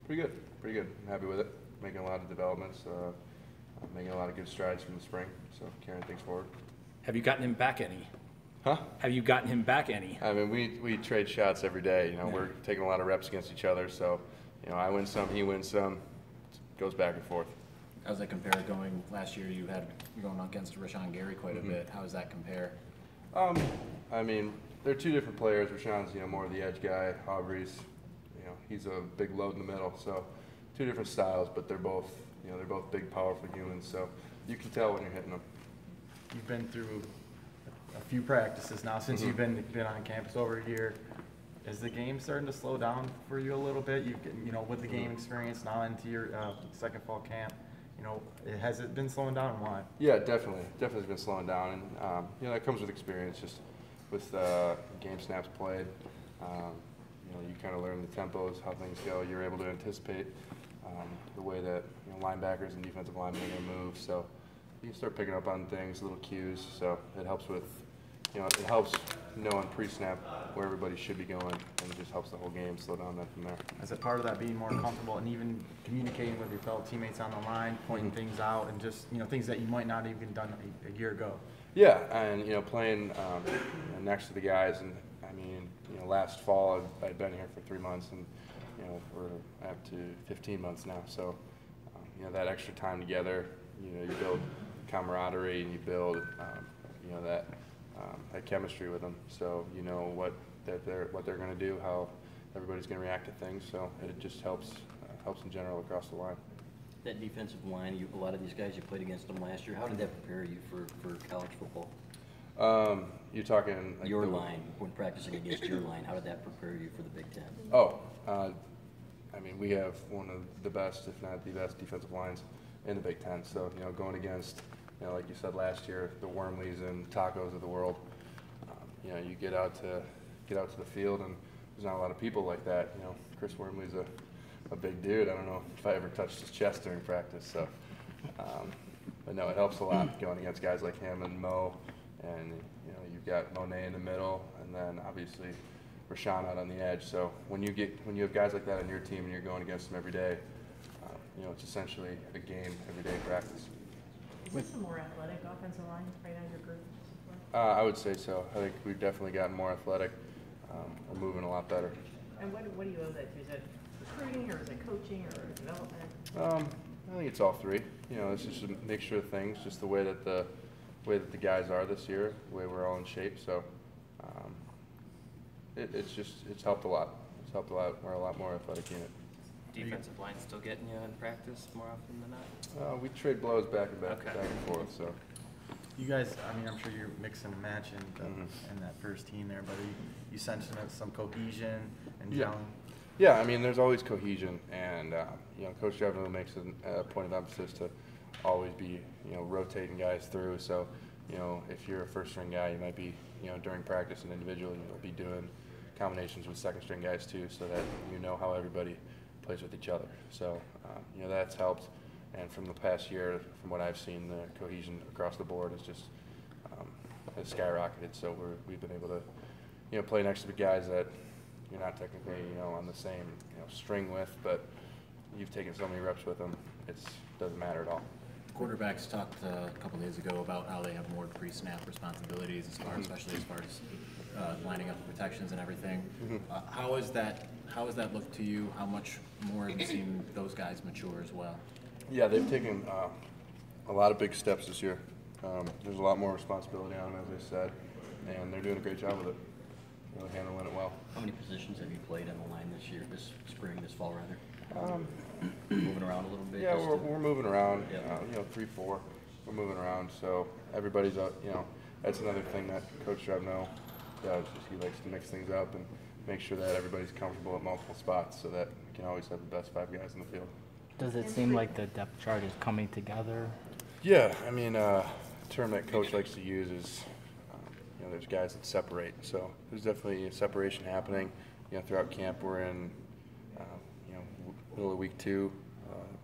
Pretty good, pretty good. I'm happy with it. Making a lot of developments, making a lot of good strides from the spring, so carrying things forward. Have you gotten him back any? Huh? Have you gotten him back any? I mean, we trade shots every day. You know, we're taking a lot of reps against each other, so you know, I win some, he wins some. It goes back and forth. How does that compare going last year? You're going against Rashawn Gary quite a bit. How does that compare? I mean, they're two different players. Rashawn's, you know, more of the edge guy. Aubrey's, you know, he's a big load in the middle. So two different styles, but they're both, you know, they're both big, powerful humans. So you can tell when you're hitting them. You've been through a few practices now since you've been on campus over a year. Is the game starting to slow down for you a little bit? You know, with the game experience now into your second fall camp, you know, has it been slowing down and why? Yeah, definitely. Definitely been slowing down. And, you know, that comes with experience, just with game snaps played. You know, you kind of learn the tempos, how things go. You're able to anticipate the way that, you know, linebackers and defensive linemen are going to move. So you can start picking up on things, little cues. So it helps with, you know, it helps knowing pre-snap where everybody should be going, and it just helps the whole game slow down then from there. Is it part of that being more comfortable and even communicating with your fellow teammates on the line, pointing things out, and just, you know, things that you might not even done a year ago? Yeah, and you know, playing you know, next to the guys, and I mean, you know, last fall I'd been here for 3 months, and you know, we're up to 15 months now. So you know, that extra time together, you know, you build camaraderie and you build you know, that chemistry with them. So you know what they're going to do, how everybody's going to react to things. So it just helps in general across the line. That defensive line, a lot of these guys, you played against them last year. How did that prepare you for college football? You're talking like your line, when practicing against your line, how did that prepare you for the Big Ten? Oh, I mean, we have one of the best, if not the best, defensive lines in the Big Ten. So, you know, going against, you know, like you said last year, the Wormleys and Tacos of the world, you know, you get out to the field, and there's not a lot of people like that. You know, Chris Wormley's a big dude. I don't know if I ever touched his chest during practice. So, but no, it helps a lot going against guys like him and Mo, and you know, you've got Monet in the middle, and then obviously Rashawn out on the edge. So when you have guys like that on your team and you're going against them every day, you know, it's essentially a game every day practice. Is this a more athletic offensive line right now, your group? I would say so. I think we've definitely gotten more athletic. We're moving a lot better. And what do you owe that to? Is it recruiting, or is it coaching, or development? I think it's all three. You know, it's just a mixture of things. Just the way that the guys are this year, the way we're all in shape. So it's helped a lot. It's helped a lot. We're a lot more athletic unit. Defensive line still getting you in practice more often than not? We trade blows back and back, Okay. back and forth. So. You guys, I mean, I'm sure you're mixing and matching in that first team there, but you sensing some cohesion and gelling? Yeah, I mean, there's always cohesion, and you know, Coach Jevner makes a point of emphasis to always be, you know, rotating guys through. So, you know, if you're a first-string guy, you might be, you know, during practice and individually, you'll be doing combinations with second-string guys too, so that you know how everybody plays with each other. So, you know, that's helped. And from the past year, from what I've seen, the cohesion across the board is just has skyrocketed. So we've been able to, you know, play next to the guys that you're not technically, you know, on the same, you know, string with, but you've taken so many reps with them, it doesn't matter at all. Quarterbacks talked a couple days ago about how they have more pre-snap responsibilities, especially as far as lining up protections and everything. How has that looked to you? How much more have you seen those guys mature as well? Yeah, they've taken a lot of big steps this year. There's a lot more responsibility on them, as I said, and they're doing a great job with it. Really handling it well. How many positions have you played on the line this year, this spring, this fall rather? Moving around a little bit? Yeah, we're moving around. Yeah. You know, 3-4. We're moving around, so everybody's up. You know, that's another thing that Coach Jevno does. Is he likes to mix things up and make sure that everybody's comfortable at multiple spots, so that we can always have the best 5 guys in the field. Does it seem like the depth chart is coming together? Yeah, I mean, a term that Coach likes to use is, you know, there's guys that separate. So there's definitely a separation happening. You know, throughout camp, we're in, you know, middle of week 2,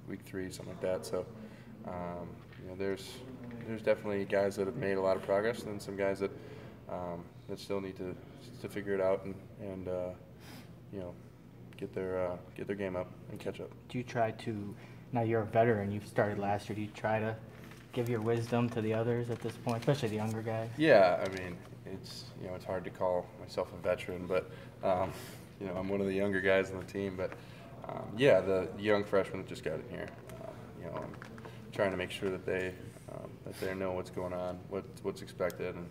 week 3, something like that. So, you know, there's definitely guys that have made a lot of progress, and then some guys that that still need to figure it out and you know, get their game up and catch up. Do you try to, now you're a veteran, you've started last year, do you try to give your wisdom to the others at this point, especially the younger guys? Yeah, I mean, it's it's hard to call myself a veteran, but I'm one of the younger guys on the team. But yeah, the young freshmen that just got in here, I'm trying to make sure that they know what's going on, what's expected, and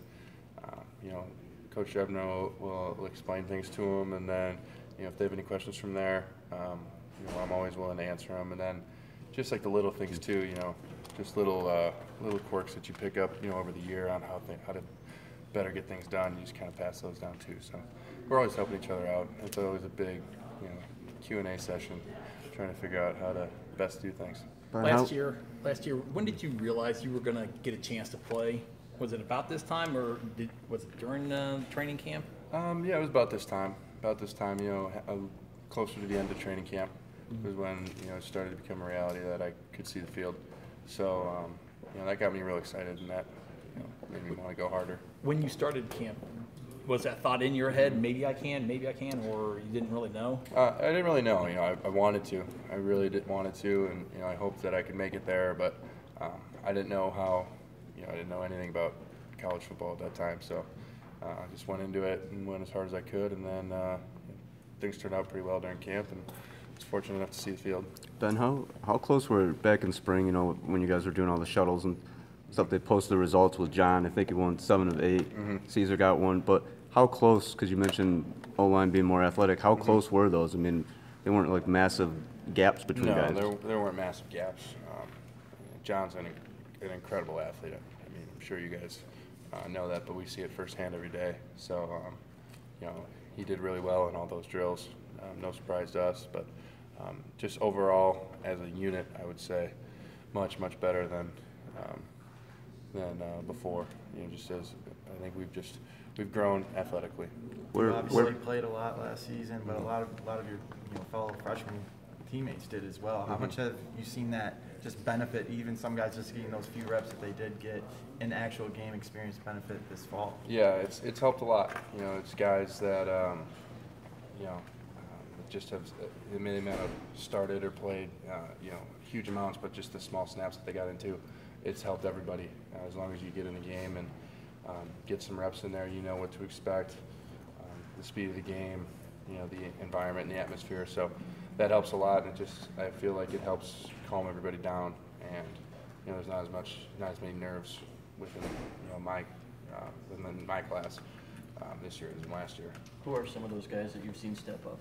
Coach Jebno will explain things to them, and then if they have any questions from there, I'm always willing to answer them, and then just like the little things too, just little quirks that you pick up, over the year on how to better get things done. You just kind of pass those down too. So we're always helping each other out. It's always a big, Q&A session, trying to figure out how to best do things. Last year, when did you realize you were going to get a chance to play? Was it about this time, or was it during training camp? Yeah, it was about this time. Closer to the end of training camp was when it started to become a reality that I could see the field. So that got me real excited, and that made me want to go harder. When you started camp, was that thought in your head, maybe I can, or you didn't really know? I didn't really know. I wanted to. I really did wanted to, and I hoped that I could make it there. But I didn't know how. I didn't know anything about college football at that time. So I just went into it and went as hard as I could, and then things turned out pretty well during camp, and I was fortunate enough to see the field. Ben, how close were back in spring? When you guys were doing all the shuttles and stuff, they posted the results with John. I think he won 7 of 8. Mm-hmm. Caesar got 1. But how close? Because you mentioned O-line being more athletic. How close were those? I mean, they weren't like massive gaps between guys. No, there weren't massive gaps. John's an incredible athlete. I mean, I'm sure you guys know that, but we see it firsthand every day. So, he did really well in all those drills. No surprise to us, but just overall as a unit, I would say much better than before. Just as I think we've grown athletically. You obviously played a lot last season, but a lot of your fellow freshman teammates did as well. How much have you seen that just benefit, even some guys just getting those few reps that they did get in actual game experience benefit this fall? Yeah, it's helped a lot. It's guys that just have they may not have started or played huge amounts, but just the small snaps that they got into, it's helped everybody. As long as you get in the game and get some reps in there, you know what to expect, the speed of the game, the environment and the atmosphere. So that helps a lot, and I feel like it helps calm everybody down, and there's not as many nerves within my class this year as in last year. Who are some of those guys that you've seen step up?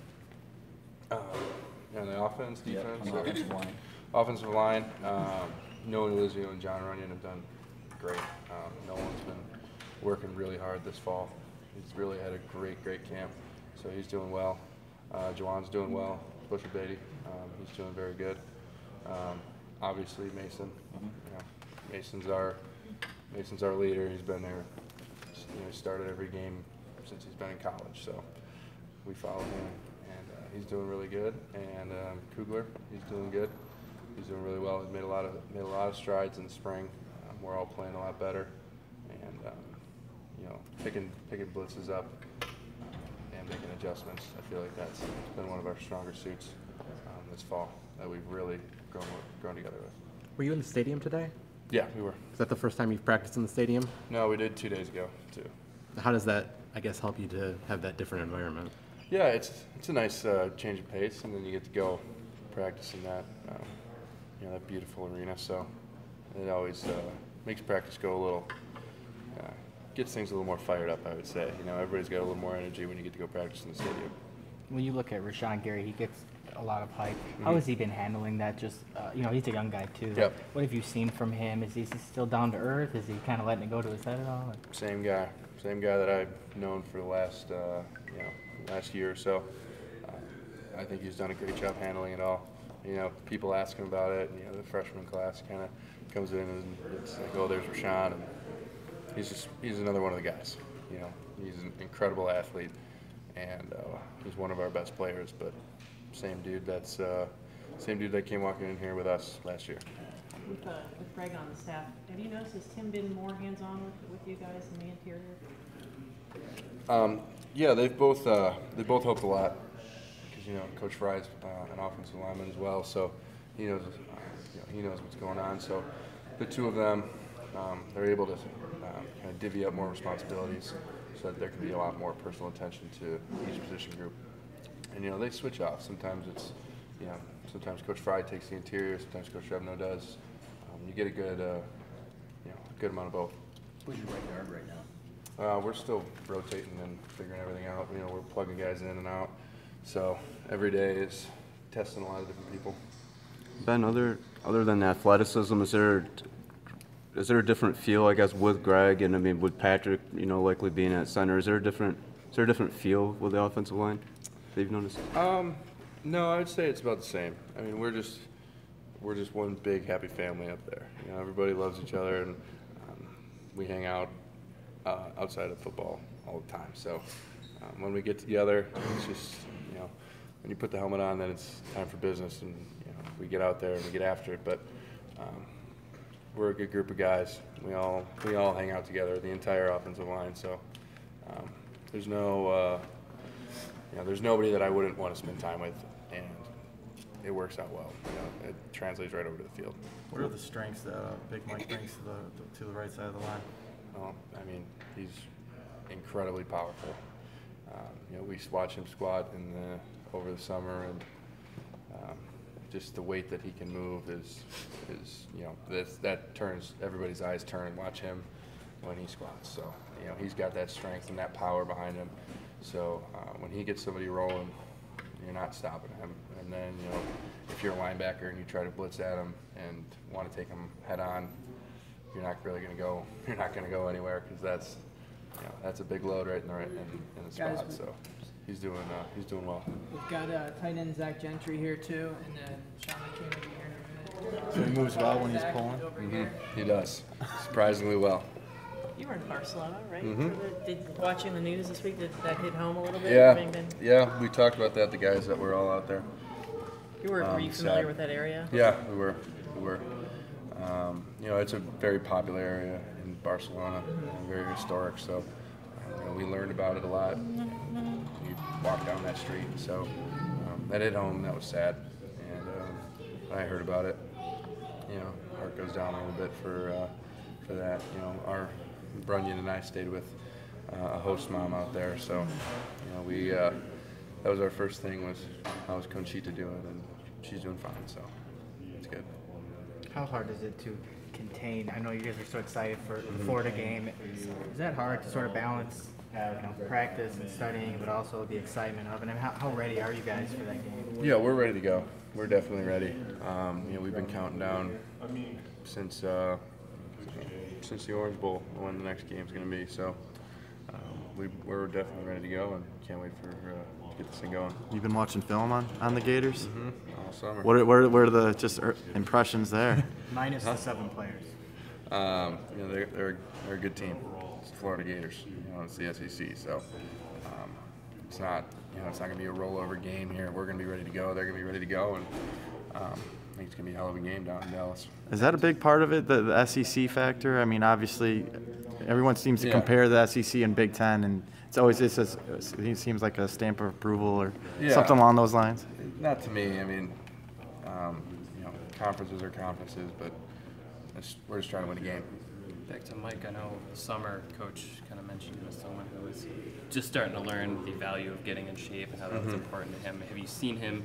On the offense, defense, on the offensive line. Offensive line, Noah Elizio and John Runyon have done great. Nolan's been working really hard this fall. He's really had a great camp, so he's doing well. Jawan's doing well. Busher Beatty, he's doing very good. Obviously Mason, Mason's our leader. He's been there. He started every game since he's been in college, so we follow him, and he's doing really good. And Kugler, he's doing good. He's doing really well. He's made a lot of strides in the spring. We're all playing a lot better, and picking blitzes up and making adjustments. I feel like that's been one of our stronger suits this fall that we've really grown together with. Were you in the stadium today? Yeah, we were. Is that the first time you've practiced in the stadium? No, we did 2 days ago too. How does that, I guess, help you to have that different environment? Yeah, it's a nice change of pace, and then you get to go practice in that that beautiful arena. So it always makes practice go a little, gets things a little more fired up, I would say. Everybody's got a little more energy when you get to go practice in the stadium. When you look at Rashawn Gary, he gets a lot of hype. How has he been handling that? Just he's a young guy too. Yep. What have you seen from him? Is he still down to earth? Is he kind of letting it go to his head at all? Same guy that I've known for the last year or so. I think he's done a great job handling it all. People ask him about it, and the freshman class kind of comes in and it's like, oh, there's Rashawn, and he's another one of the guys. He's an incredible athlete, and he's one of our best players. But same dude that came walking in here with us last year. With Greg on the staff, have you noticed, has Tim been more hands-on with you guys in the interior? Yeah, they've both helped a lot. because Coach Fry's an offensive lineman as well, so he knows he knows what's going on. So the two of them, they're able to kind of divvy up more responsibilities, so that there can be a lot more personal attention to each position group. And they switch off. Sometimes it's sometimes Coach Fry takes the interior, sometimes Coach Revno does. You get a good good amount of both. Who's your right guard right now? We're still rotating and figuring everything out. We're plugging guys in and out. So every day is testing a lot of different people. Ben, other than athleticism, is there a different feel, I guess, with Greg and with Patrick, likely being at center? Is there a different feel with the offensive line that you've noticed? No, I would say it's about the same. I mean, we're just one big happy family up there. Everybody loves each other, and we hang out outside of football all the time. So when we get together, it's just when you put the helmet on, then it's time for business, and we get out there and we get after it. But we're a good group of guys. We all hang out together, the entire offensive line. So there's there's nobody that I wouldn't want to spend time with, and it works out well. It translates right over to the field. What are the strengths that Big Mike brings to the right side of the line? Well, I mean, he's incredibly powerful. We watch him squat over the summer, and just the weight that he can move is that turns everybody's eyes turn and watch him when he squats. So he's got that strength and that power behind him. So when he gets somebody rolling, you're not stopping him. And then if you're a linebacker and you try to blitz at him and want to take him head on, you're not really going to go. You're not going to go anywhere, because that's a big load right in the spot. Guys, so he's doing well. We've got tight end Zach Gentry here too, and then Sean McKeon will be here in a minute. So he moves well when he's Zach pulling? over here. He does, surprisingly well. You were in Barcelona, right? Watching the news this week, did that hit home a little bit? Yeah, we talked about that, the guys that were all out there. Were you familiar with that area? Yeah, we were. It's a very popular area in Barcelona, very historic, so we learned about it a lot. We walked down that street, so that hit home. That was sad, and I heard about it. Heart goes down a little bit for that. Our Brunyon and I stayed with a host mom out there, so we that was our first thing, was how's Conchita doing, and she's doing fine, so it's good. How hard is it to contain? I know you guys are so excited for the Florida game. Is that hard to sort of balance practice and studying, but also the excitement of it? And how ready are you guys for that game? Yeah, we're ready to go. We're definitely ready. We've been counting down since the Orange Bowl when the next game's going to be. So we're definitely ready to go, and can't wait to get this thing going. You've been watching film on the Gators? All summer. What are the impressions there? Minus the 7 players. They're a good team. It's the Florida Gators. It's the SEC, so it's not going to be a rollover game here. We're going to be ready to go. They're going to be ready to go, and I think it's going to be a hell of a game down in Dallas. Is that a big part of it, the SEC factor? I mean, obviously, everyone seems to compare the SEC and Big Ten, and it seems like a stamp of approval or something along those lines. Not to me. I mean, conferences are conferences, but we're just trying to win a game. Back to Mike, I know summer coach kind of mentioned you as someone who was just starting to learn the value of getting in shape and how that was important to him. Have you seen him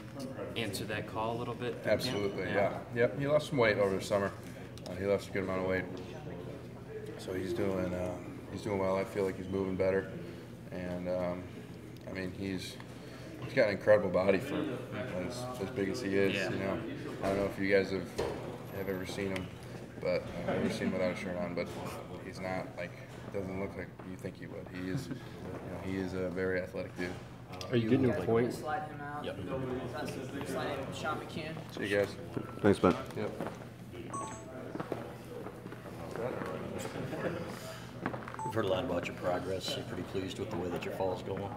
answer that call a little bit? Absolutely, yeah. Yep, he lost some weight over the summer. He lost a good amount of weight, so he's doing well. I feel like he's moving better, and I mean he's got an incredible body for as big as he is. Yeah. I don't know if you guys have ever seen him, but I've never seen him without a shirt on. But he's not doesn't look like you think he would. He is a very athletic dude. Are you getting to a point? Slide him out. Yep. Slide in Sean McKeon. See you guys. Thanks, Ben. Yep. We've heard a lot about your progress. You're pretty pleased with the way that your fall's going?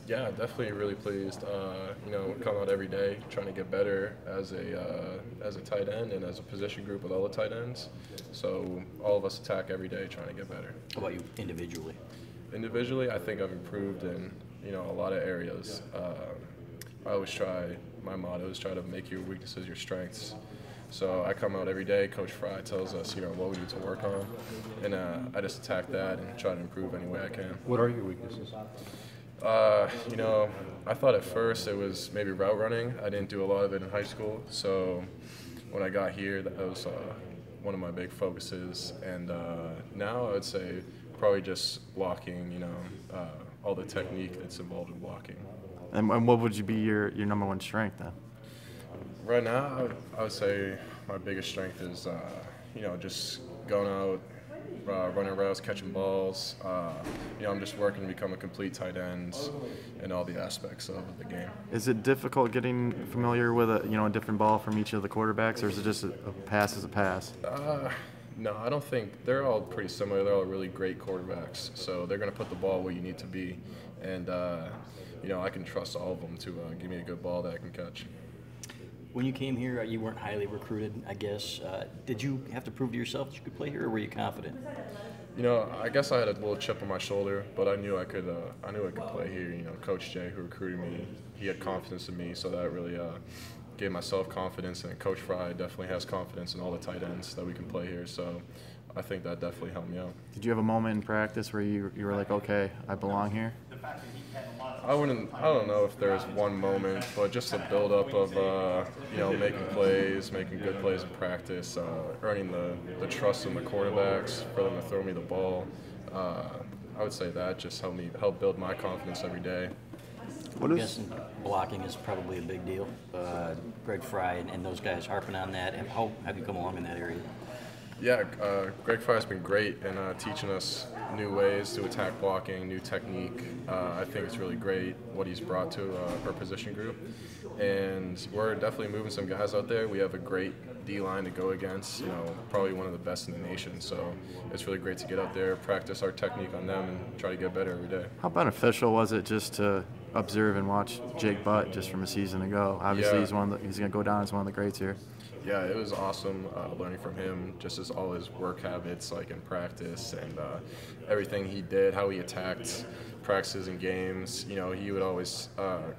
Yeah, definitely really pleased. Come out every day trying to get better as a tight end and as a position group with all the tight ends. So all of us attack every day trying to get better. How about you individually? Individually, I think I've improved in a lot of areas. my motto is try to make your weaknesses your strengths. So I come out every day, Coach Fry tells us, what we need to work on, and I just attack that and try to improve any way I can. What are your weaknesses? I thought at first it was maybe route running. I didn't do a lot of it in high school, so when I got here, that was one of my big focuses. And now I would say probably just blocking, all the technique that's involved in blocking. And what would you be your number one strength then? Right now, I would say my biggest strength is, just going out, running routes, catching balls. I'm just working to become a complete tight end in all the aspects of the game. Is it difficult getting familiar with a different ball from each of the quarterbacks, or is it just a pass is a pass? No, I don't think they're all pretty similar. They're all really great quarterbacks, so they're going to put the ball where you need to be, and I can trust all of them to give me a good ball that I can catch. When you came here, you weren't highly recruited, I guess. Did you have to prove to yourself that you could play here, or were you confident? I guess I had a little chip on my shoulder, but I knew I could play here. Coach Jay, who recruited me, he had confidence in me, so that really gave my self-confidence. And Coach Fry definitely has confidence in all the tight ends that we can play here. So I think that definitely helped me out. Did you have a moment in practice where you were like, okay, I belong here? I don't know if there's one moment, but just a build-up of, making good plays in practice, earning the trust of the quarterbacks for them to throw me the ball. I would say that just helped build my confidence every day. I'm guessing blocking is probably a big deal. Greg Fry and those guys harping on that. How have you come along in that area? Yeah, Greg Fry has been great in teaching us new ways to attack blocking, new technique. I think it's really great what he's brought to our position group. And we're definitely moving some guys out there. We have a great D-line to go against, probably one of the best in the nation. So it's really great to get out there, practice our technique on them, and try to get better every day. How beneficial was it just to observe and watch Jake Butt just from a season ago? Obviously, he's going to go down as one of the greats here. Yeah, it was awesome learning from him, just as all his work habits, like in practice, and everything he did, how he attacked practices and games. He would always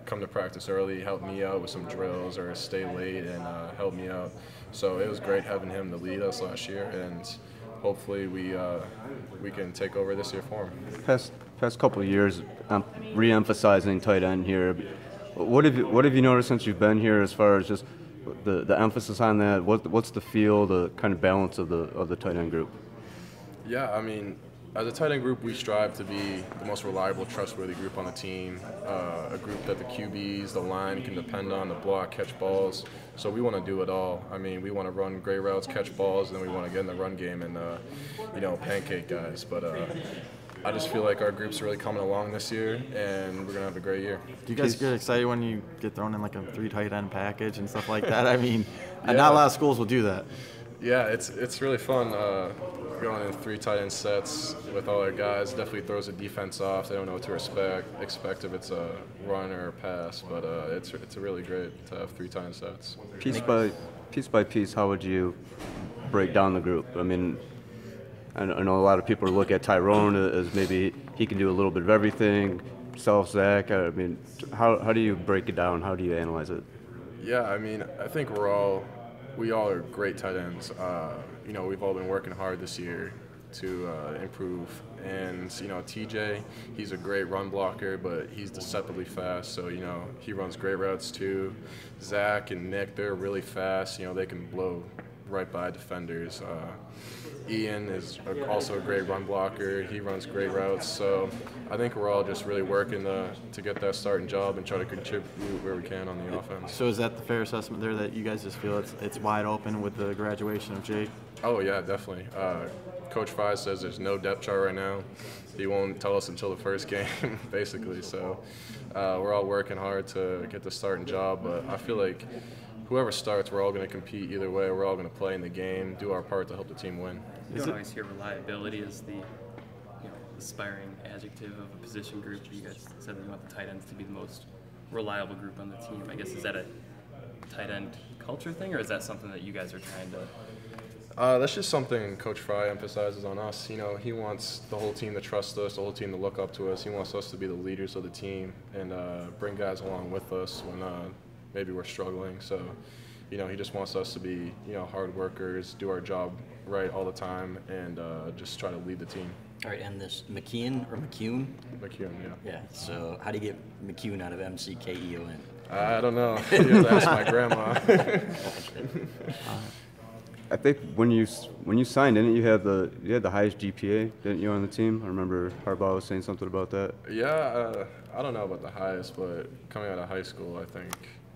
come to practice early, help me out with some drills, or stay late and help me out. So it was great having him to lead us last year, and hopefully we can take over this year for him. Past couple of years, re-emphasizing tight end here. What have you noticed since you've been here, as far as just the emphasis on that? What's the feel, the kind of balance of the tight end group? Yeah, as a tight end group, we strive to be the most reliable, trustworthy group on the team, a group that the QBs, the line can depend on to block, catch balls. So we want to do it all. We want to run great routes, catch balls, and then we want to get in the run game and, pancake guys. But I just feel like our group's really coming along this year, and we're going to have a great year. Do you guys get excited when you get thrown in like a 3 tight end package and stuff like that? Yeah. Not a lot of schools will do that. Yeah, it's really fun going in 3 tight end sets with all our guys. Definitely throws the defense off. They don't know what to expect if it's a run or a pass, but it's really great to have 3 tight end sets. Piece by piece, how would you break down the group? I know a lot of people look at Tyrone as maybe he can do a little bit of everything. Zach. How do you break it down? How do you analyze it? Yeah, I think we all are great tight ends. We've all been working hard this year to improve. And TJ, he's a great run blocker, but he's deceptively fast. So he runs great routes too. Zach and Nick, they're really fast. They can blow right by defenders. Ian is also a great run blocker. He runs great routes. So I think we're all just really working to get that starting job and try to contribute where we can on the offense. So is that the fair assessment there, that you guys just feel it's wide open with the graduation of Jake? Oh, yeah, definitely. Coach Fry says there's no depth chart right now. He won't tell us until the first game, basically. So we're all working hard to get the starting job. But I feel like whoever starts, we're all going to compete either way. We're all going to play in the game, do our part to help the team win. You don't always hear reliability as the aspiring adjective of a position group. You guys said that you want the tight ends to be the most reliable group on the team. I guess, is that a tight end culture thing, or is that something that you guys are trying to That's just something Coach Fry emphasizes on us. You know, he wants the whole team to trust us, the whole team to look up to us. He wants us to be the leaders of the team and bring guys along with us when maybe we're struggling. So, you know, he just wants us to be, you know, hard workers, do our job right all the time, and just try to lead the team. All right, and this McKeon or McKeon? McKeon, yeah. Yeah. So how do you get McKeon out of McKeon? I don't know. You have to ask my grandma. I think when you signed, didn't you have the highest GPA, didn't you, on the team? I remember Harbaugh was saying something about that. Yeah, I don't know about the highest, but coming out of high school, I think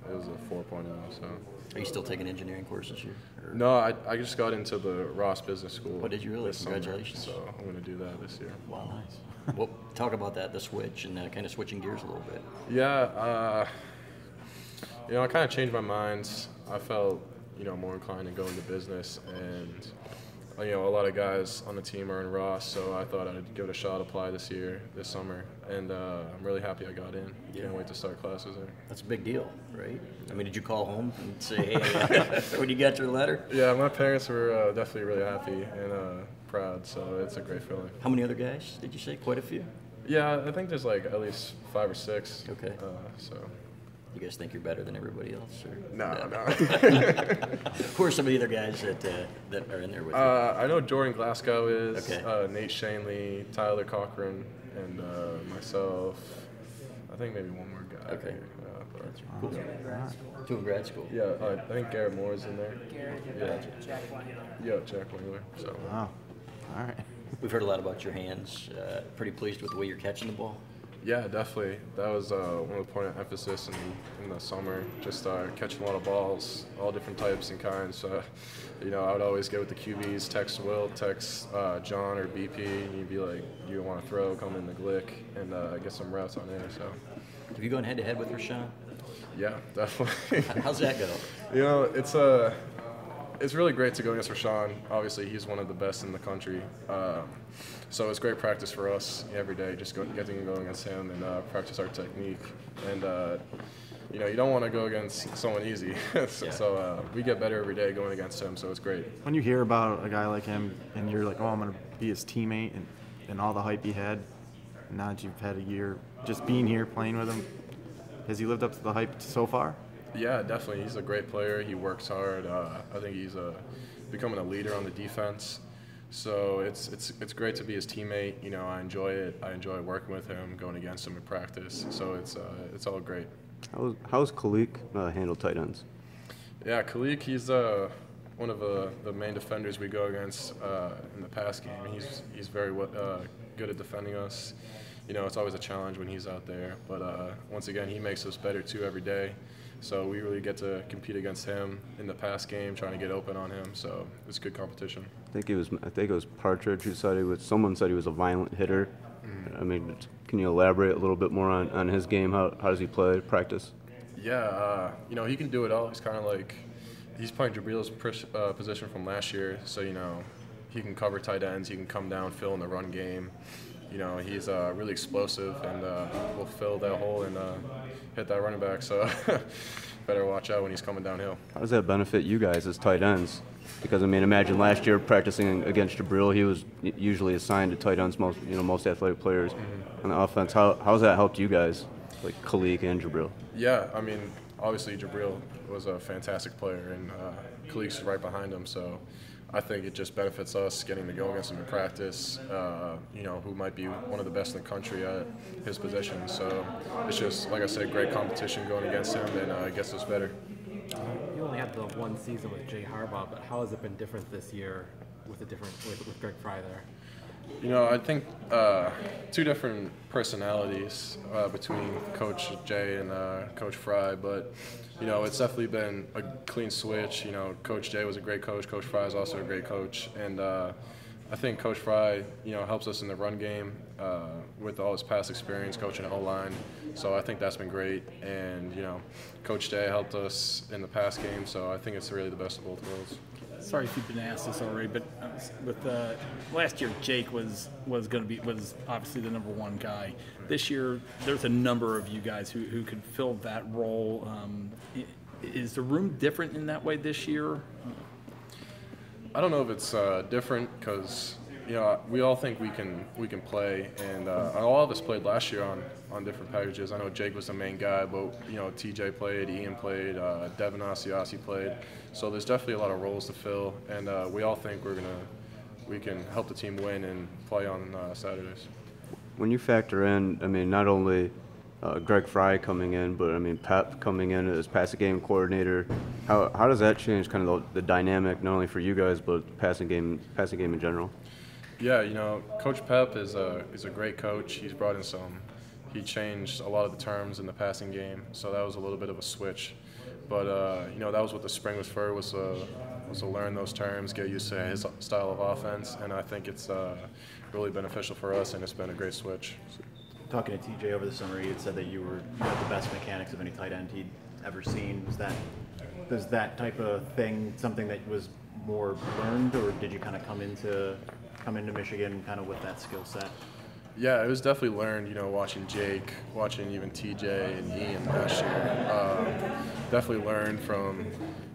it was a 4.0. So. Are you still taking engineering courses here? Or? No, I just got into the Ross Business School. Oh, did you really? This summer, Congratulations. so I'm going to do that this year. Wow, nice. Well, talk about that, the switch, and kind of switching gears a little bit. Yeah, you know, I kind of changed my mind. I felt, you know, more inclined to go into business, and you know, a lot of guys on the team are in Ross, so I thought I'd give it a shot, apply this summer, and I'm really happy I got in. Can't wait to start classes there. That's a big deal, right? I mean, did you call home and say, hey, when you got your letter? Yeah, my parents were definitely really happy and proud, so it's a great feeling. How many other guys did you say? Quite a few? Yeah, I think there's like at least 5 or 6. Okay. So. You guys think you're better than everybody else? Or? No. Who are some of the other guys that are in there with you? I know Jordan Glasgow is, okay. Nate Shanley, Tyler Cochran, and myself. I think maybe one more guy. Okay. Cool. Two in grad school. Yeah, I think Garrett Moore's in there. Garrett, Jack Wheeler. Yeah, Jack Wheeler. So. Wow. All right. We've heard a lot about your hands. Pretty pleased with the way you're catching the ball? Yeah, definitely. That was one of the point of emphasis in the summer. Just catching a lot of balls, all different types and kinds. You know, I would always get with the QBs, text Will, text John or BP, and you'd be like, "Do you want to throw? Come in the glick and get some reps on there." So. Have you gone head to head with Rashawn? Yeah, definitely. How's that go? You know, it's really great to go against Rashawn. Obviously, he's one of the best in the country. So it's great practice for us every day, just getting to go against him and practice our technique. And, you know, you don't want to go against someone easy. So we get better every day going against him, so it's great. When you hear about a guy like him and you're like, oh, I'm going to be his teammate and all the hype he had, and now that you've had a year just being here playing with him, has he lived up to the hype so far? Yeah, definitely. He's a great player. He works hard. I think he's becoming a leader on the defense. So it's great to be his teammate. You know, I enjoy it. I enjoy working with him, going against him in practice. So it's all great. How's Khalik handle tight ends? Yeah, Khalik, he's one of the main defenders we go against in the pass game. He's very good at defending us. You know, it's always a challenge when he's out there. But once again, he makes us better too every day. So we really get to compete against him in the pass game, trying to get open on him. So it's good competition. I think it was Partridge who said someone said he was a violent hitter. I mean, can you elaborate a little bit more on his game? How does he play, practice? Yeah, you know, he can do it all. He's kind of like, he's playing Jabril's position from last year. So, you know, he can cover tight ends. He can come down, fill in the run game. You know, he's really explosive and will fill that hole and hit that running back. So better watch out when he's coming downhill. How does that benefit you guys as tight ends? Because, I mean, imagine last year practicing against Jabril, he was usually assigned to tight ends, most athletic players on the offense. How has that helped you guys, like Khalik and Jabril? Yeah, I mean, obviously Jabril was a fantastic player, and Khalik's right behind him. So I think it just benefits us getting to go against him in practice, you know, who might be one of the best in the country at his position. So it's just, like I said, great competition going against him, and it gets us better. You only had the one season with Jay Harbaugh, but how has it been different this year with Greg Fry there? You know, I think two different personalities between Coach Jay and Coach Fry, but, you know, it's definitely been a clean switch. You know, Coach Jay was a great coach. Coach Fry is also a great coach. And I think Coach Fry, you know, helps us in the run game with all his past experience coaching O-line. So I think that's been great. And, you know, Coach Jay helped us in the pass game. So I think it's really the best of both worlds. Sorry if you've been asked this already, but with last year, Jake was obviously the #1 guy. This year, there's a number of you guys who could fill that role. Is the room different in that way this year? I don't know if it's different because we all think we can play, and all of us played last year on different packages. I know Jake was the main guy, but TJ played, Ian played, Devin Asiasi played. So there's definitely a lot of roles to fill, and we all think we can help the team win and play on Saturdays. When you factor in, I mean, not only Greg Fry coming in, but I mean Pep coming in as passing game coordinator, how does that change kind of the dynamic not only for you guys but passing game in general? Yeah, Coach Pep is a great coach. He changed a lot of the terms in the passing game, so that was a little bit of a switch. But that was what the spring was for, was to learn those terms, get used to his style of offense, and I think it's really beneficial for us, and it's been a great switch. Talking to TJ over the summer, he had said that you had the best mechanics of any tight end he'd ever seen. Was that type of thing something that was more learned, or did you kind of come into Michigan kind of with that skill set? Yeah, it was definitely learned, watching Jake, watching even TJ and Ian last year. Definitely learned from,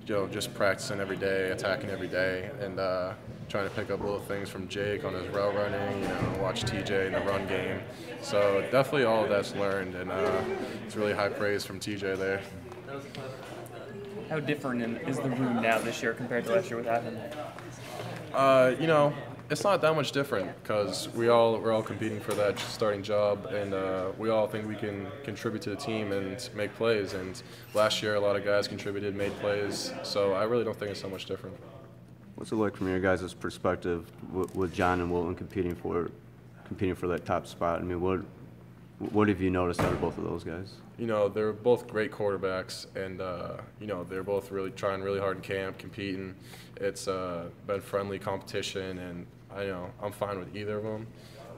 just practicing every day, attacking every day, and trying to pick up little things from Jake on his route running, watch TJ in the run game. So definitely all of that's learned, and it's really high praise from TJ there. How different is the room now this year compared to last year without him? It's not that much different because we're all competing for that starting job, and we all think we can contribute to the team and make plays. And last year, a lot of guys contributed, made plays. So I really don't think it's so much different. What's it like from your guys' perspective with John and Wilton competing for that top spot? I mean, what have you noticed out of both of those guys? They're both great quarterbacks, and they're both really trying really hard in camp, competing. It's been friendly competition, and I'm fine with either of them.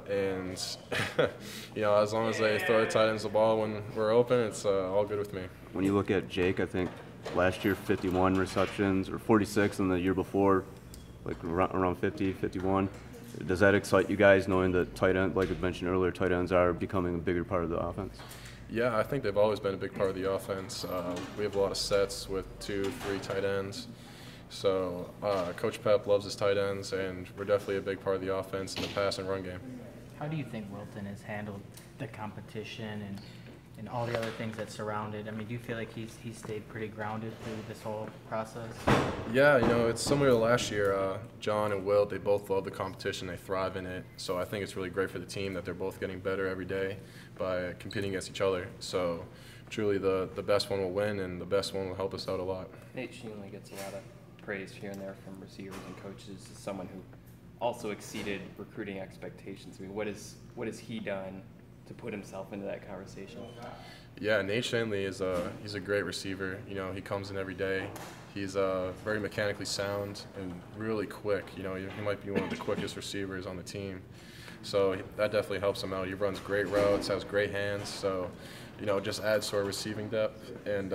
And as long as they throw the tight ends the ball when we're open, it's all good with me. When you look at Jake, I think last year 51 receptions or 46, and the year before like around 50, 51. Does that excite you guys, knowing that tight end, like I mentioned earlier, tight ends are becoming a bigger part of the offense? Yeah, I think they've always been a big part of the offense. We have a lot of sets with 2, 3 tight ends. So Coach Pep loves his tight ends, and we're definitely a big part of the offense in the pass and run game. How do you think Wilton has handled the competition and all the other things that surround it? I mean, do you feel like he's stayed pretty grounded through this whole process? Yeah, it's similar to last year. John and Wilt, they both love the competition. They thrive in it. So I think it's really great for the team that they're both getting better every day by competing against each other. So truly the best one will win, and the best one will help us out a lot. Nate Sheenley gets a lot of praise here and there from receivers and coaches as someone who also exceeded recruiting expectations. I mean, what has he done to put himself into that conversation? Yeah, Nate Shanley he's a great receiver. He comes in every day. He's very mechanically sound and really quick. He might be one of the quickest receivers on the team. So that definitely helps him out. He runs great routes, has great hands. So, just adds to our receiving depth. And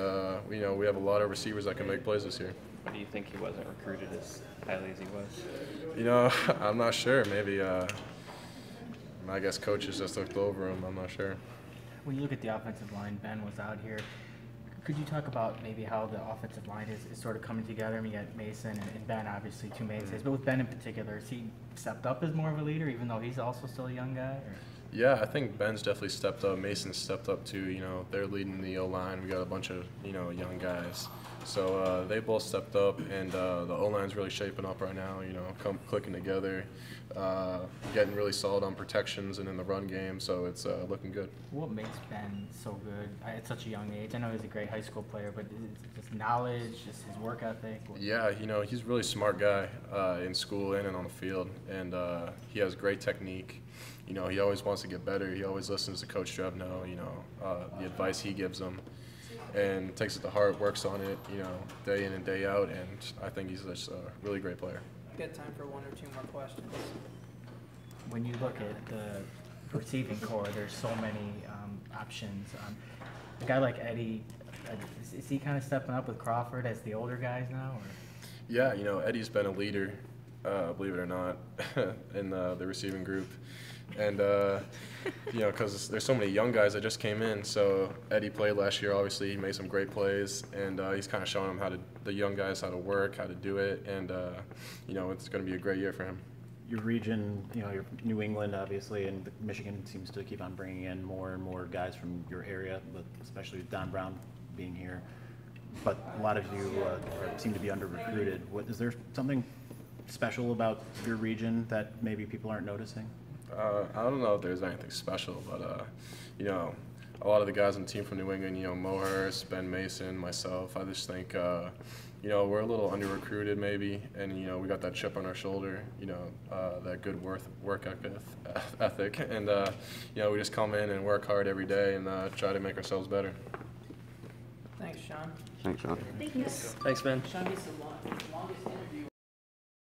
we have a lot of receivers that can make plays this year. Why do you think he wasn't recruited as highly as he was? I'm not sure. Maybe I guess coaches just looked over him. I'm not sure. When you look at the offensive line, Ben was out here. Could you talk about maybe how the offensive line is sort of coming together? I mean, you got Mason and Ben, obviously, 2 mainstays. But with Ben in particular, has he stepped up as more of a leader, even though he's also still a young guy? Or? Yeah, I think Ben's definitely stepped up. Mason's stepped up too. They're leading the O-line. We got a bunch of young guys. So they both stepped up, and the O-line's really shaping up right now. Clicking together, getting really solid on protections and in the run game. So it's looking good. What makes Ben so good at such a young age? I know he's a great high school player, but just knowledge, just his work ethic. Yeah, he's a really smart guy in school and on the field, and he has great technique. He always wants to get better. He always listens to Coach Drevno. The advice he gives him, and takes it to heart, works on it, day in and day out, and I think he's just a really great player. We got time for 1 or 2 more questions. When you look at the receiving core, there's so many options. A guy like Eddie, is he kind of stepping up with Crawford as the older guys now? Or? Yeah, Eddie's been a leader, believe it or not, in the receiving group. And, because there's so many young guys that just came in. So Eddie played last year, obviously. He made some great plays, and he's kind of showing them how to the young guys how to work, how to do it, and you know, it's going to be a great year for him. Your region, you know, your New England, obviously, and Michigan seems to keep on bringing in more and more guys from your area, but especially with Don Brown being here. But a lot of you seem to be under-recruited. Is there something special about your region that maybe people aren't noticing? I don't know if there's anything special, but you know, a lot of the guys on the team from New England, you know, Mo Hurst, Ben Mason, myself, I just think, you know, we're a little under-recruited maybe, and, you know, we got that chip on our shoulder, you know, that good work ethic, and, you know, we just come in and work hard every day and try to make ourselves better. Thanks, Sean. Thanks, Sean. Thank you. Thanks, Ben. Sean gets the longest interview.